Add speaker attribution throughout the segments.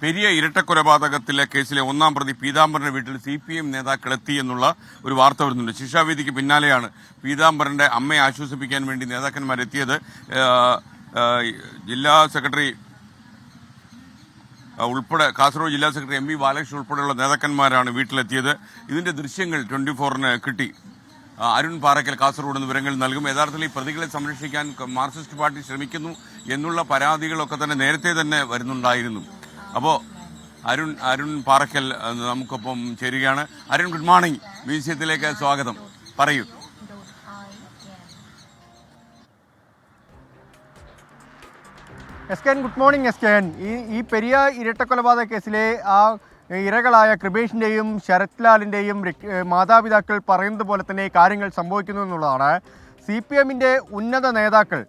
Speaker 1: പെരിയ ഇരട്ടക്കൊലപാതകത്തിലെ കേസിലെ ഒന്നാം പ്രതി പീതാംബരന്റെ വീട്ടിൽ CPM നേതാക്കൾ എത്തി എന്നുള്ള ഒരു വാർത്ത വരുന്നുണ്ട്. ശിക്ഷാവിധിക്ക് പിന്നാലെയാണ് പീതാംബരന്റെ അമ്മയെ ആശ്വസിപ്പിക്കാൻ വേണ്ടി നേതാക്കന്മാരെത്തിയത്. ജില്ലാ സെക്രട്ടറി ഉൾപ്പെടെ കാസർഗോഡ് ജില്ലാ സെക്രട്ടറി MV ബാലകൃഷ്ണൻ ഉൾപ്പെടെയുള്ള നേതാക്കന്മാരാണ് വീട്ടിലെത്തിയത്. ഇതിന്റെ ദൃശ്യങ്ങൾ 24-ന് കിട്ടി. അരുൺ പാറയ്ക്കൽ കാസർഗോഡ് നിന്ന് വിവരങ്ങൾ നൽകും. യഥാർത്ഥത്തിൽ ഈ പ്രതികളെ സംരക്ഷിക്കാൻ മാർക്സിസ്റ്റ് പാർട്ടി ശ്രമിക്കുന്നു എന്നുള്ള പരാതികളൊക്കെ തന്നെ നേരത്തെ തന്നെ വരുന്നുണ്ടായിരുന്നു. അപ്പോൾ അരുൺ പാറയ്ക്കൽ നമുക്കൊപ്പം ചേരുകയാണ്. Arun, good morning. മ്യൂസിയത്തിലേക്ക് സ്വാഗതം. പറയൂ.
Speaker 2: എസ്കേൻ, ഗുഡ് മോർണിംഗ് എസ്കേൻ. ഈ പെരിയ ഇരട്ടക്കൊലപാതക കേസിലെ ആ ഇരകളായ കൃപേഷിൻ്റെയും ശരത് ലാലിൻ്റെയും മാതാപിതാക്കൾ പറയുന്നത് പോലെ തന്നെ കാര്യങ്ങൾ സംഭവിക്കുന്നു എന്നുള്ളതാണ്. CPMൻ്റെ ഉന്നത നേതാക്കൾ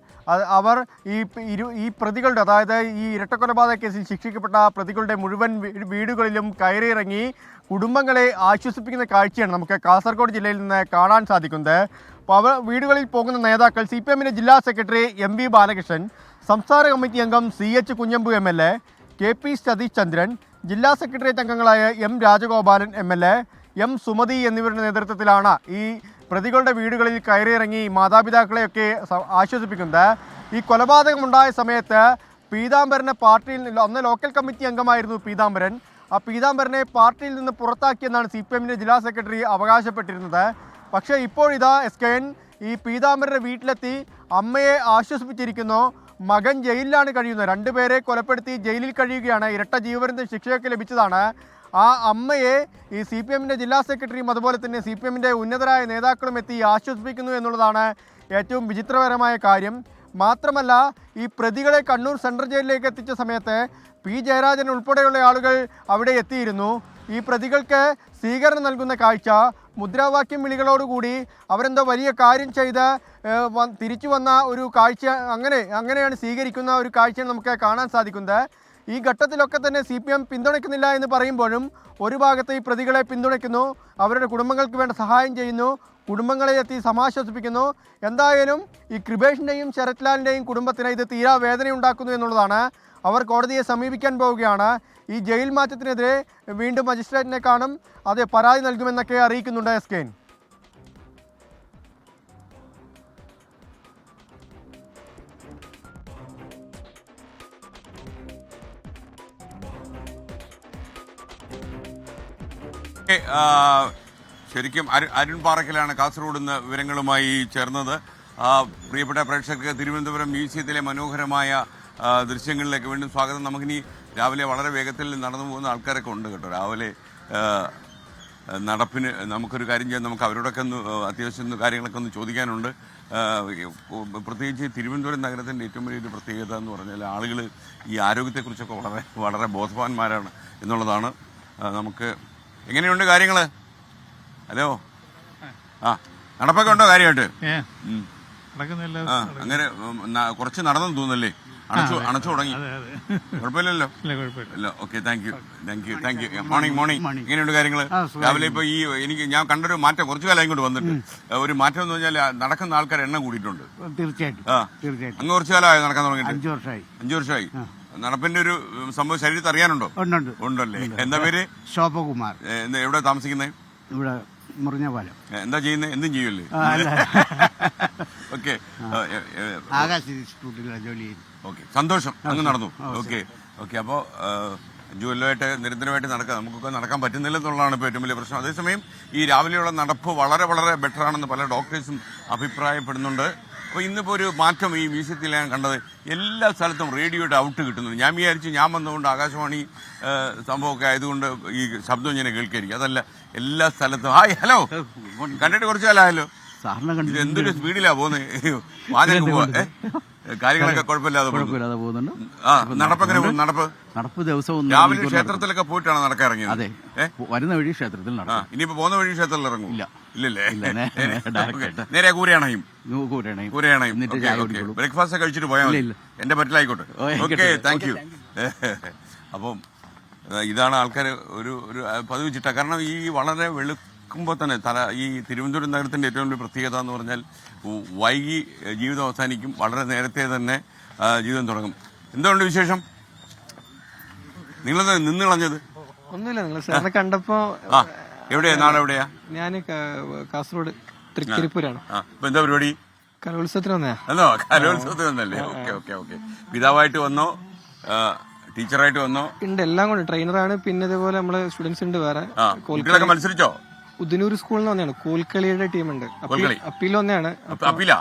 Speaker 2: അവർ ഈ പ്രതികളുടെ, അതായത് ഈ ഇരട്ടക്കൊലപാതക കേസിൽ ശിക്ഷിക്കപ്പെട്ട പ്രതികളുടെ മുഴുവൻ വീടുകളിലും കയറിയിറങ്ങി കുടുംബങ്ങളെ ആശ്വസിപ്പിക്കുന്ന കാഴ്ചയാണ് നമുക്ക് കാസർഗോഡ് ജില്ലയിൽ നിന്ന് കാണാൻ സാധിക്കുന്നത്. അപ്പോൾ അവർ വീടുകളിൽ പോകുന്ന നേതാക്കൾ CPMൻ്റെ ജില്ലാ സെക്രട്ടറി MV ബാലകൃഷ്ണൻ, സംസ്ഥാന കമ്മിറ്റി അംഗം CH Kunhambu MLA, KP Satheesh Chandran, ജില്ലാ സെക്രട്ടേറിയറ്റ് അംഗങ്ങളായ M Rajagopalan MLA, M Sumathi എന്നിവരുടെ നേതൃത്വത്തിലാണ് ഈ പ്രതികളുടെ വീടുകളിൽ കയറിയിറങ്ങി മാതാപിതാക്കളെയൊക്കെ ആശ്വസിപ്പിക്കുന്നത്. ഈ കൊലപാതകമുണ്ടായ സമയത്ത് പീതാംബരനെ പാർട്ടിയിൽ നിന്ന്, അന്ന് ലോക്കൽ കമ്മിറ്റി അംഗമായിരുന്നു പീതാംബരൻ, ആ പീതാംബരനെ പാർട്ടിയിൽ നിന്ന് പുറത്താക്കിയെന്നാണ് CPMൻ്റെ ജില്ലാ സെക്രട്ടറി അവകാശപ്പെട്ടിരുന്നത്. പക്ഷേ ഇപ്പോൾ ഇതാ SKN ഈ പീതാംബരൻ്റെ വീട്ടിലെത്തി അമ്മയെ ആശ്വസിപ്പിച്ചിരിക്കുന്നു. മകൻ ജയിലിലാണ് കഴിയുന്നത്. രണ്ടുപേരെ കൊലപ്പെടുത്തി ജയിലിൽ കഴിയുകയാണ്. ഇരട്ട ജീവപര്യന്തം ശിക്ഷയൊക്കെ ലഭിച്ചതാണ്. ആ അമ്മയെ ഈ CPMൻ്റെ ജില്ലാ സെക്രട്ടറിയും അതുപോലെ തന്നെ CPMൻ്റെ ഉന്നതരായ നേതാക്കളും എത്തി ആശ്വസിപ്പിക്കുന്നു എന്നുള്ളതാണ് ഏറ്റവും വിചിത്രപരമായ കാര്യം. മാത്രമല്ല, ഈ പ്രതികളെ കണ്ണൂർ സെൻട്രൽ ജയിലിലേക്ക് എത്തിച്ച സമയത്ത് P ജയരാജൻ ഉൾപ്പെടെയുള്ള ആളുകൾ അവിടെ എത്തിയിരുന്നു. ഈ പ്രതികൾക്ക് സ്വീകരണം നൽകുന്ന കാഴ്ച, മുദ്രാവാക്യം വിളികളോടുകൂടി അവരെന്തോ വലിയ കാര്യം ചെയ്ത് തിരിച്ചു വന്ന ഒരു കാഴ്ച, അങ്ങനെയാണ് സ്വീകരിക്കുന്ന ഒരു കാഴ്ച നമുക്ക് കാണാൻ സാധിക്കുന്നത്. ഈ ഘട്ടത്തിലൊക്കെ തന്നെ CPM പിന്തുണയ്ക്കുന്നില്ല എന്ന് പറയുമ്പോഴും ഒരു ഭാഗത്ത് ഈ പ്രതികളെ പിന്തുണയ്ക്കുന്നു, അവരുടെ കുടുംബങ്ങൾക്ക് വേണ്ട സഹായം ചെയ്യുന്നു, കുടുംബങ്ങളെ എത്തി സമാശ്വസിപ്പിക്കുന്നു. എന്തായാലും ഈ കൃപേഷിൻ്റെയും ശരത് ലാലിൻ്റെയും കുടുംബത്തിന് ഇത് തീരാ വേദനയുണ്ടാക്കുന്നു എന്നുള്ളതാണ്. അവർ കോടതിയെ സമീപിക്കാൻ പോവുകയാണ്. ഈ ജയിൽ മാറ്റത്തിനെതിരെ വീണ്ടും മജിസ്ട്രേറ്റിനെ കാണും, അത് പരാതി നൽകുമെന്നൊക്കെ അറിയിക്കുന്നുണ്ട് SKN.
Speaker 1: ശരിക്കും അരുൺ പാറയ്ക്കലാണ് കാസർഗോഡ് നിന്ന് വിവരങ്ങളുമായി ചേർന്നത്. പ്രിയപ്പെട്ട പ്രേക്ഷകർക്ക് തിരുവനന്തപുരം മ്യൂസിയത്തിലെ മനോഹരമായ ദൃശ്യങ്ങളിലേക്ക് വീണ്ടും സ്വാഗതം. നമുക്കിനി രാവിലെ വളരെ വേഗത്തിൽ നടന്നു പോകുന്ന ആൾക്കാരൊക്കെ ഉണ്ട് കേട്ടോ. രാവിലെ നടപ്പിന് നമുക്കൊരു കാര്യം ചെയ്യാൻ, നമുക്ക് അവരോടൊക്കെ ഒന്ന് അത്യാവശ്യം കാര്യങ്ങളൊക്കെ ഒന്ന് ചോദിക്കാനുണ്ട്. പ്രത്യേകിച്ച് തിരുവനന്തപുരം നഗരത്തിൻ്റെ ഏറ്റവും വലിയൊരു പ്രത്യേകത എന്ന് പറഞ്ഞാൽ ആളുകൾ ഈ ആരോഗ്യത്തെക്കുറിച്ചൊക്കെ വളരെ വളരെ ബോധവാന്മാരാണ് എന്നുള്ളതാണ്. നമുക്ക് എങ്ങനെയുണ്ട് കാര്യങ്ങൾ? ഹലോ, നടപ്പൊക്കെ ഉണ്ടോ കാര്യമായിട്ട്? അങ്ങനെ കുറച്ച് നടന്നെന്ന് തോന്നുന്നല്ലേ? അണച്ചു തുടങ്ങി? കുഴപ്പമില്ലല്ലോ. Okay, thank you. മോർണിംഗ്. ഇങ്ങനെയുണ്ട് കാര്യങ്ങൾ? രാവിലെ ഇപ്പൊ ഞാൻ കണ്ടൊരു മാറ്റം, കുറച്ചു കാലം ഇങ്ങോട്ട് വന്നിട്ട് ഒരു മാറ്റം എന്ന് പറഞ്ഞാൽ നടക്കുന്ന ആൾക്കാർ എണ്ണം കൂടിയിട്ടുണ്ട്.
Speaker 3: തീർച്ചയായിട്ടും.
Speaker 1: അങ്ങ് കുറച്ചു കാലമായി നടക്കാൻ തുടങ്ങിയിട്ട്?
Speaker 3: 5 വർഷമായി.
Speaker 1: നടപ്പിന്റെ ഒരു സംഭവം ശരീരത്തിൽ അറിയാനുണ്ടോ? ഉണ്ടല്ലേ. എന്താ പേര്?
Speaker 3: ശോഭകുമാർ.
Speaker 1: എവിടെ താമസിക്കുന്നത്?
Speaker 3: ഇവിടെ മുറിഞ്ഞപാലം.
Speaker 1: എന്താ ചെയ്യുന്നത്? എന്തും ചെയ്യൂല്ലേ? ഓക്കെ,
Speaker 3: ആകാശ് ഇൻസ്റ്റിറ്റ്യൂട്ടിലാണ് ജോലി ചെയ്യുന്നത്.
Speaker 1: ഓക്കെ, സന്തോഷം. അങ്ങ് നടന്നു. ഓക്കെ. അപ്പോൾ 5 കൊല്ലമായിട്ട് നിരന്തരമായിട്ട് നടക്കുക, നമുക്കൊക്കെ നടക്കാൻ പറ്റുന്നില്ല എന്നുള്ളതാണ് ഇപ്പോൾ ഏറ്റവും വലിയ പ്രശ്നം. അതേസമയം ഈ രാവിലെയുള്ള നടപ്പ് വളരെ വളരെ ബെറ്ററാണെന്ന് പല ഡോക്ടേഴ്സും അഭിപ്രായപ്പെടുന്നുണ്ട്. അപ്പോൾ ഇന്നിപ്പോൾ ഒരു മാറ്റം ഈ മ്യൂസിയത്തിൽ ഞാൻ കണ്ടത്, എല്ലാ സ്ഥലത്തും റേഡിയോയുടെ ഔട്ട് കിട്ടുന്നുണ്ട്. ഞാൻ വിചാരിച്ചു ഞാൻ വന്നുകൊണ്ട് ആകാശവാണി സംഭവമൊക്കെ ആയതുകൊണ്ട് ഈ ശബ്ദം ഇങ്ങനെ കേൾക്കായിരിക്കും. അതല്ല, എല്ലാ സ്ഥലത്തും ഹായ് ഹലോ. കണ്ടിട്ട് കുറച്ച് കാലമായല്ലോ. ഇത് എന്തൊരു സ്പീഡിലാണ് പോകുന്നത്. വാചകം പോവാ. കാര്യങ്ങളൊക്കെ കുഴപ്പമില്ലാതെ
Speaker 3: പോകുന്നുണ്ട്.
Speaker 1: നടപ്പെങ്ങനെ പോകും?
Speaker 3: നടപ്പ് ദിവസവും
Speaker 1: രാവിലെ ക്ഷേത്രത്തിലൊക്കെ പോയിട്ടാണ് നടക്കാൻ ഇറങ്ങിയത്?
Speaker 3: അതെ, വരുന്ന വഴി ക്ഷേത്രത്തിൽ നടക്കും.
Speaker 1: ഇനിയിപ്പോ പോകുന്ന വഴി ക്ഷേത്രത്തിൽ ഇറങ്ങും? ഇല്ലല്ലേ. നേരെ കൂരയാണയും. ബ്രേക്ക്ഫാസ്റ്റ് കഴിച്ചിട്ട് പോയാൽ മതി. എന്റെ പറ്റിലായിക്കോട്ടെ. Okay, thank you. അപ്പം ഇതാണ് ആൾക്കാർ ഒരു പതിവ് ചിട്ട. കാരണം ഈ വളരെ വെളുക്കുമ്പോൾ തന്നെ ഈ തിരുവനന്തപുരം നഗരത്തിന്റെ ഏറ്റവും വലിയ പ്രത്യേകത എന്ന് പറഞ്ഞാൽ വൈകി ജീവിതം അവസാനിക്കും, വളരെ നേരത്തെ തന്നെ ജീവിതം തുടങ്ങും. എന്തുകൊണ്ട് വിശേഷം? നിങ്ങളത് നിന്ന് കളഞ്ഞത്?
Speaker 4: ഒന്നുമില്ല, നിങ്ങൾ സാറിനെ കണ്ടപ്പോ.
Speaker 1: ആ, എവിടെയാ? നാളെ എവിടെയാ?
Speaker 4: ഞാൻ കാസർഗോഡ് തൃക്കരിപ്പൂരാണ്.
Speaker 1: ഇപ്പൊ എന്താ പരിപാടി?
Speaker 4: കലോത്സവത്തിന് വന്നയാ.
Speaker 1: എന്നോ കലോത്സവത്തിന് വന്നല്ലേ? Okay okay okay. പിതാവായിട്ട് വന്നോ, ടീച്ചറായിട്ട് വന്നോ?
Speaker 4: ഉണ്ട്, എല്ലാം കൊണ്ട്. ട്രെയിനറാണ്, പിന്നെ ഇതേപോലെ നമ്മള് സ്റ്റുഡൻസ് ഉണ്ട് വേറെ.
Speaker 1: കുട്ടികളൊക്കെ മത്സരിച്ചോ?
Speaker 4: ഉദനൂർ സ്കൂളിൽ നിന്ന് വന്നെയാണ്. കോൽക്കളിയുടെ ടീമുണ്ട്. അപ്പീൽ വന്നെയാണ്.
Speaker 1: അപ്പീലാ?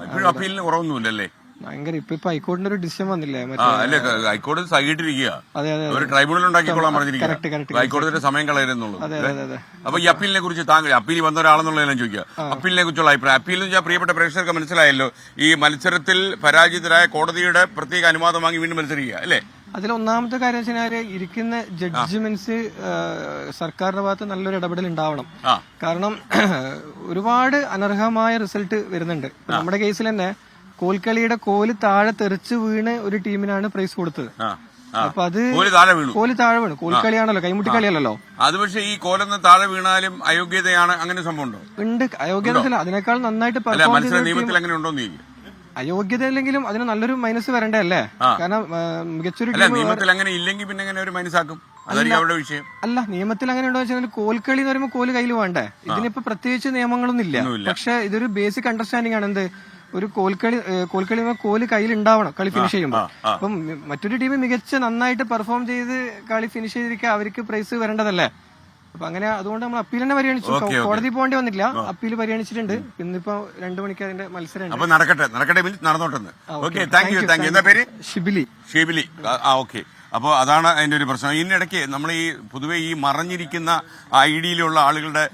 Speaker 1: ഇപ്പോഴും അപ്പീലിന് കുറവൊന്നുമില്ലല്ലേ?
Speaker 4: ഭയങ്കര ഇപ്പൊ ഹൈക്കോടതിന്റെ ഒരു ഡിസിഷൻ വന്നില്ലേ?
Speaker 1: അല്ലേ, ഹൈക്കോടതി സഹിയിട്ടിരിക്കുക.
Speaker 4: അതെ അതെ,
Speaker 1: ഒരു ട്രൈബ്യൂണൽ ഉണ്ടാക്കിക്കൊള്ളാൻ
Speaker 4: കറക്റ്റ്
Speaker 1: പറഞ്ഞിരിക്കുക.
Speaker 4: കറക്റ്റ്.
Speaker 1: ഹൈക്കോടതിയുടെ സമയം കളയരുന്നുള്ളൂ.
Speaker 4: അതെ അതെ അതെ.
Speaker 1: അപ്പൊ ഈ അപ്പീലിനെ കുറിച്ച് താങ്കൾ അപ്പീൽ വന്ന ഒരാളെന്നുള്ളതെല്ലാം ചോദിക്കുക. അപ്പീലിനെ കുറിച്ചുള്ള അഭിപ്രായം. അപ്പീൽ എന്ന് വെച്ചാൽ പ്രിയപ്പെട്ട പ്രേക്ഷകർക്ക് മനസ്സിലായല്ലോ, ഈ മത്സരത്തിൽ പരാജിതരായ കോടതിയുടെ പ്രത്യേക അനുവാദം വാങ്ങി വീണ്ടും മത്സരിക്കുക അല്ലേ?
Speaker 4: അതിൽ ഒന്നാമത്തെ കാര്യം വെച്ചാൽ ഇരിക്കുന്ന ജഡ്ജ്മെന്റ്സ് സർക്കാരിന്റെ ഭാഗത്ത് നല്ലൊരു ഇടപെടൽ ഉണ്ടാവണം. കാരണം ഒരുപാട് അനർഹമായ റിസൾട്ട് വരുന്നുണ്ട്. നമ്മുടെ കേസിൽ തന്നെ കോൽക്കളിയുടെ കോല് താഴെ തെറിച്ച് വീണ് ഒരു ടീമിനാണ് പ്രൈസ് കൊടുത്തത്. അപ്പൊ അത് കോല് താഴെ വീണു. കോൽക്കളിയാണല്ലോ, കൈമുട്ടി കളിയല്ലോ.
Speaker 1: അത് പക്ഷേ ഈ കോലൊന്ന് താഴെ വീണാലും അയോഗ്യതയാണ്, അങ്ങനെ സംഭവം ഉണ്ടോ?
Speaker 4: ഉണ്ട്, അയോഗ്യത. അതിനേക്കാൾ നന്നായിട്ട്
Speaker 1: നിയമത്തിൽ അങ്ങനെ ഉണ്ടോ?
Speaker 4: അയോഗ്യത ഇല്ലെങ്കിലും അതിന് നല്ലൊരു മൈനസ് വരണ്ടേ അല്ലേ? കാരണം മികച്ചൊരു
Speaker 1: നിയമത്തിൽ അങ്ങനെ ഇല്ലെങ്കിൽ പിന്നെ അങ്ങനെ ഒരു മൈനസാക്കും. അതായിരിക്കും അവരുടെ വിഷയം.
Speaker 4: അല്ല, നിയമത്തിൽ അങ്ങനെ ഉണ്ടോ വെച്ചാൽ കോൽക്കളി എന്ന് പറയുമ്പോൾ കോല് കയ്യിൽ വേണ്ടേ? ഇതിനിപ്പോ പ്രത്യേകിച്ച് നിയമങ്ങളൊന്നും ഇല്ല. പക്ഷെ ഇതൊരു ബേസിക് അണ്ടർസ്റ്റാൻഡിംഗ് ആണ്. എന്ത്, ഒരു കോൽക്കളി കോല് കയ്യിൽ ഉണ്ടാവണം കളി ഫിനിഷ് ചെയ്യുമ്പോൾ. അപ്പം മറ്റൊരു ടീം മികച്ച നന്നായിട്ട് പെർഫോം ചെയ്ത് കളി ഫിനിഷ് ചെയ്തിരിക്കുക, അവർക്ക് പ്രൈസ് വരേണ്ടതല്ലേ? അപ്പൊ അങ്ങനെ അതുകൊണ്ട് നമ്മൾ അപ്പീൽ തന്നെ പരിഗണിച്ചു. കോടതി പോകേണ്ടി വന്നില്ല, അപ്പീൽ പരിഗണിച്ചിട്ടുണ്ട്. ഇന്നിപ്പോ 2 മണിക്ക് അതിന്റെ മത്സരം.
Speaker 1: അപ്പൊ നടക്കട്ടെ നടന്നോട്ടെ. Okay, thank you. എന്താ പേര്? ഷിബിലി. ഓക്കെ. അപ്പോൾ അതാണ് അതിന്റെ ഒരു പ്രശ്നം. ഇതിനിടയ്ക്ക് നമ്മൾ ഈ പൊതുവെ ഈ മറഞ്ഞിരിക്കുന്ന ഐഡിയിലുള്ള ആളുകളുടെ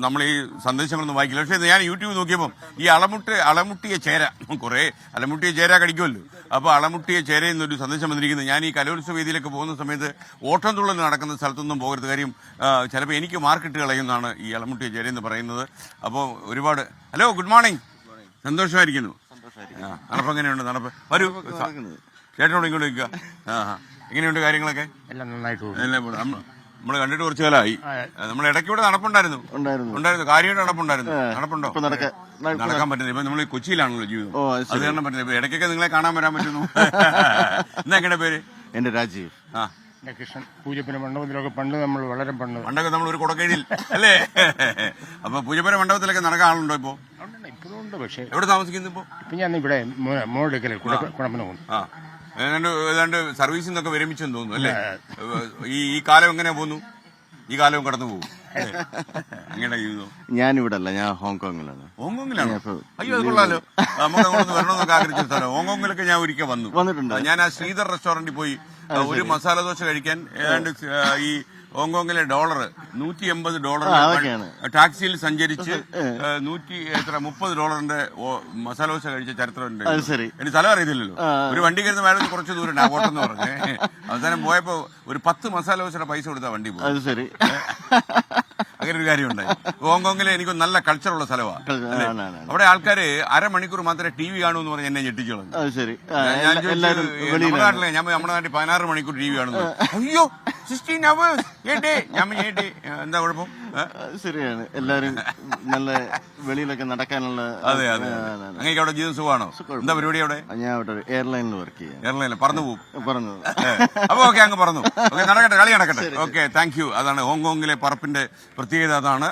Speaker 1: നമ്മൾ ഈ സന്ദേശങ്ങളൊന്നും വായിക്കില്ല. പക്ഷേ ഞാൻ യൂട്യൂബ് നോക്കിയപ്പോൾ ഈ അളമുട്ടിയ ചേര, കുറേ അലമുട്ടിയ ചേര കടിക്കുമല്ലോ. അപ്പോൾ അളമുട്ടിയ ചേര എന്നൊരു സന്ദേശം വന്നിരിക്കുന്നത്. ഞാൻ ഈ കലോത്സവ വേദിയിലേക്ക് പോകുന്ന സമയത്ത് ഓട്ടം തുള്ളൽ നടക്കുന്ന സ്ഥലത്തൊന്നും പോകരുത്, കാര്യം ചിലപ്പോൾ എനിക്ക് മാർക്കിട്ട് കളയുന്നതാണ് ഈ അളമുട്ടിയ ചേര എന്ന് പറയുന്നത്. അപ്പോൾ ഒരുപാട് ഹലോ, ഗുഡ് മോർണിംഗ്. സന്തോഷമായിരിക്കുന്നു. നടപ്പ് എങ്ങനെയുണ്ട്? നടപ്പ് വരൂ, ചേട്ടനോട് ഇങ്ങോട്ട് നിൽക്കുക. എങ്ങനെയുണ്ട് കാര്യങ്ങളൊക്കെ?
Speaker 5: എല്ലാം നന്നായിട്ട്
Speaker 1: നമ്മള് കണ്ടിട്ട് കുറച്ചു കാലമായി. നമ്മൾ ഇടയ്ക്കൂടെ നടപ്പുണ്ടായിരുന്നു. കാര്യമായിട്ട് നടപ്പുണ്ടോ? നടക്കാൻ പറ്റുന്നത് ഇപ്പൊ നമ്മൾ കൊച്ചിയിലാണല്ലോ ജീവിതം, അത് കാരണം പറ്റുന്നത്. ഇപ്പൊ ഇടയ്ക്കൊക്കെ നിങ്ങളെ കാണാൻ വരാൻ പറ്റുന്നു. എന്നാ എങ്ങനെ പേര്?
Speaker 3: എന്റെ രാജീവ്.
Speaker 5: കൃഷ്ണൻ. പൂജപ്പുര മണ്ഡപത്തിലൊക്കെ പണ്ടൊക്കെ നമ്മൾ ഒരു
Speaker 1: കൊടക്കഴിയിൽ അല്ലേ? അപ്പൊ പൂജപ്പുര മണ്ഡപത്തിലൊക്കെ നടക്കാൻ ആളുണ്ടോ ഇപ്പൊ?
Speaker 5: ഇപ്പോഴും ഉണ്ട്. പക്ഷേ
Speaker 1: എവിടെ താമസിക്കുന്നു ഇപ്പൊ?
Speaker 5: ഞാൻ ഇവിടെ മോളെടുക്കല് കുടപ്പന പോകുന്നു.
Speaker 1: ഏതാണ്ട് സർവീസിൽ നിന്നൊക്കെ വിരമിച്ചെന്ന് തോന്നുന്നു അല്ലേ? ഈ കാലം എങ്ങനെ പോന്നു? ഈ കാലവും കടന്നു പോകും. അങ്ങനെ ജീവിതം.
Speaker 3: ഞാനിവിടെ അല്ല, ഞാൻ ഹോങ്കോങ്ങിലാണ്.
Speaker 1: അയ്യോ, അത് കൊള്ളാലോ. നമുക്ക് അങ്ങോട്ട് വരണമെന്നൊക്കെ ആഗ്രഹിച്ച സ്ഥലം. ഹോങ്കോങ്ങിലൊക്കെ ഞാൻ ഒരിക്കൽ വന്നിട്ടുണ്ട്. ഞാൻ ആ ശ്രീധർ റെസ്റ്റോറന്റിൽ പോയി ഒരു മസാല ദോശ കഴിക്കാൻ. ഏതാണ്ട് ഈ ഹോങ്കോങ്ങിലെ $180 ടാക്സിയിൽ സഞ്ചരിച്ച് $30 മസാല ദോശ കഴിച്ച ചരിത്രമുണ്ട്. എനിക്ക് സ്ഥലം അറിയത്തില്ലല്ലോ. ഒരു വണ്ടി കയറുന്ന വേറെ കുറച്ച് ദൂരം ഓട്ടെന്ന് പറഞ്ഞ് അവസാനം പോയപ്പോ ഒരു 10 മസാല ദോശയുടെ പൈസ കൊടുത്താ വണ്ടി പോയി. അങ്ങനെ ഒരു കാര്യം ഉണ്ടായി. ഹോങ്കോങ്ങിലെ എനിക്ക് നല്ല കൾച്ചറുള്ള സ്ഥലമാണ്. അവിടെ ആൾക്കാര് അരമണിക്കൂർ മാത്രമേ TV കാണൂ എന്ന് പറഞ്ഞ് എന്നെ ഞെട്ടിച്ചോളൂ. നമ്മുടെ നാട്ടിലെ നമ്മുടെ നാട്ടിൽ 16 മണിക്കൂർ TV കാണുന്നു. അയ്യോ, 16 hours ഞാൻ എന്താ കുഴപ്പം?
Speaker 3: ശരിയാണ്, എല്ലാരും നല്ല വെളിയിലൊക്കെ നടക്കാനുള്ള.
Speaker 1: അതെ അതെ. അങ്ങനെ അവിടെ ജീവിതം സുഖമാണോ? എന്താ പരിപാടി അവിടെ?
Speaker 3: ഞാൻ അവിടെ എയർലൈനിൽ വർക്ക് ചെയ്യാം.
Speaker 1: എയർലൈനിൽ പറന്നു പോകും.
Speaker 3: അപ്പൊ
Speaker 1: ഓക്കെ, അങ്ങ് പറന്നു. നടക്കട്ടെ, കളി നടക്കട്ടെ. Okay, thank you. അതാണ് ഹോങ്കോങ്ങിലെ പറപ്പിന്റെ പ്രത്യേകത. അതാണ്.